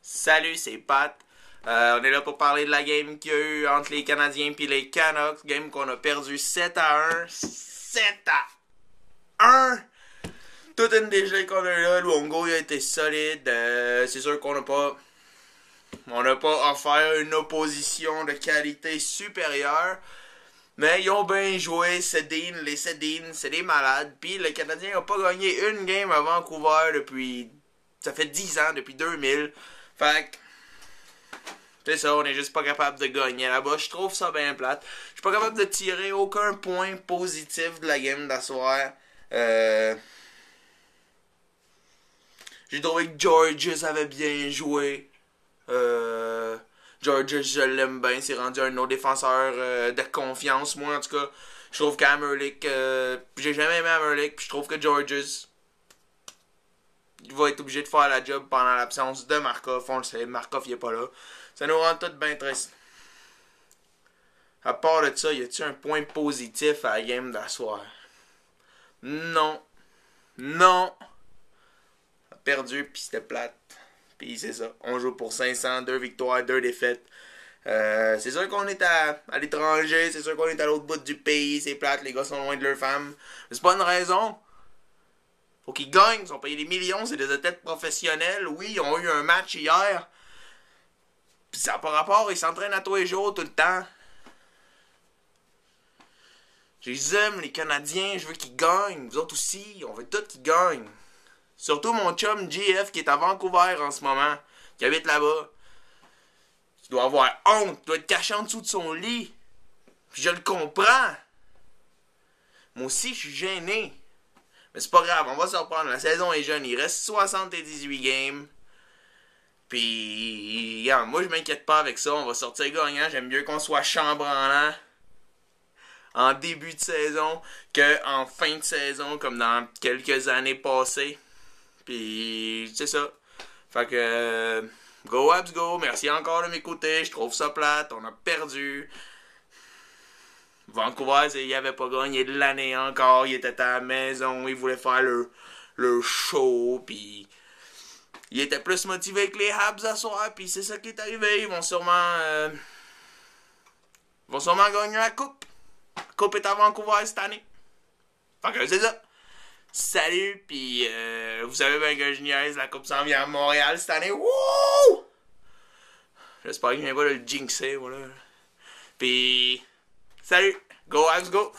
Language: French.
Salut, c'est Pat. On est là pour parler de la game qu'il y a eu entre les Canadiens et les Canucks. Game qu'on a perdu 7-1. 7-1! Toute une dégelée qu'on a eu là. Luongo il a été solide. C'est sûr qu'on n'a pas... On n'a pas offert une opposition de qualité supérieure. Mais ils ont bien joué. Les Sedin, c'est des malades. Puis le Canadien n'a pas gagné une game à Vancouver depuis... Ça fait 10 ans, depuis 2000. Fait que... C'est ça, on est juste pas capable de gagner là-bas. Je trouve ça bien plate. Je suis pas capable de tirer aucun point positif de la game d'asseoir. J'ai trouvé que Georges avait bien joué. Georges, je l'aime bien. C'est rendu un de nos défenseurs de confiance. Moi, en tout cas, je trouve qu'Amerlick... j'ai jamais aimé Amerlick. Puis je trouve que Georges... Il va être obligé de faire la job pendant l'absence de Markov. On le sait, Markov il est pas là. Ça nous rend tout bien triste. À part de ça, y a-t-il un point positif à la game d'asseoir? Non. Non. On a perdu, puis c'était plate. Puis c'est ça. On joue pour 500, 2 victoires, 2 défaites. C'est sûr qu'on est à l'étranger, c'est sûr qu'on est à l'autre bout du pays, c'est plate, les gars sont loin de leur femme. Mais c'est pas une raison. Faut qu'ils gagnent, ils sont payés des millions, c'est des athlètes professionnels. Oui, ils ont eu un match hier. Pis ça n'a pas rapport, ils s'entraînent à tous les jours, tout le temps. Je les aime, les Canadiens, je veux qu'ils gagnent. Vous autres aussi, on veut tous qu'ils gagnent. Surtout mon chum JF qui est à Vancouver en ce moment, qui habite là-bas. Il doit avoir honte, il doit être caché en dessous de son lit. Puis je le comprends. Moi aussi, je suis gêné. Mais c'est pas grave, on va se reprendre. La saison est jeune, il reste 78 games. Puis, yeah, moi je m'inquiète pas avec ça, on va sortir gagnant. J'aime mieux qu'on soit chambranlant en début de saison qu'en fin de saison, comme dans quelques années passées. Puis, c'est ça. Fait que, go Habs go, merci encore de m'écouter, je trouve ça plate, on a perdu. Vancouver, il avait pas gagné de l'année encore, il était à la maison, il voulait faire le show, puis il était plus motivé que les Habs à soir, puis c'est ça qui est arrivé, ils vont sûrement gagner la coupe. La coupe est à Vancouver cette année. Fait que c'est ça. Salut, puis vous savez bien que je niaise, la coupe s'en vient à Montréal cette année. Wouh! J'espère que je viens pas de le jinxer, voilà. Puis... Salut! Go Habs, go!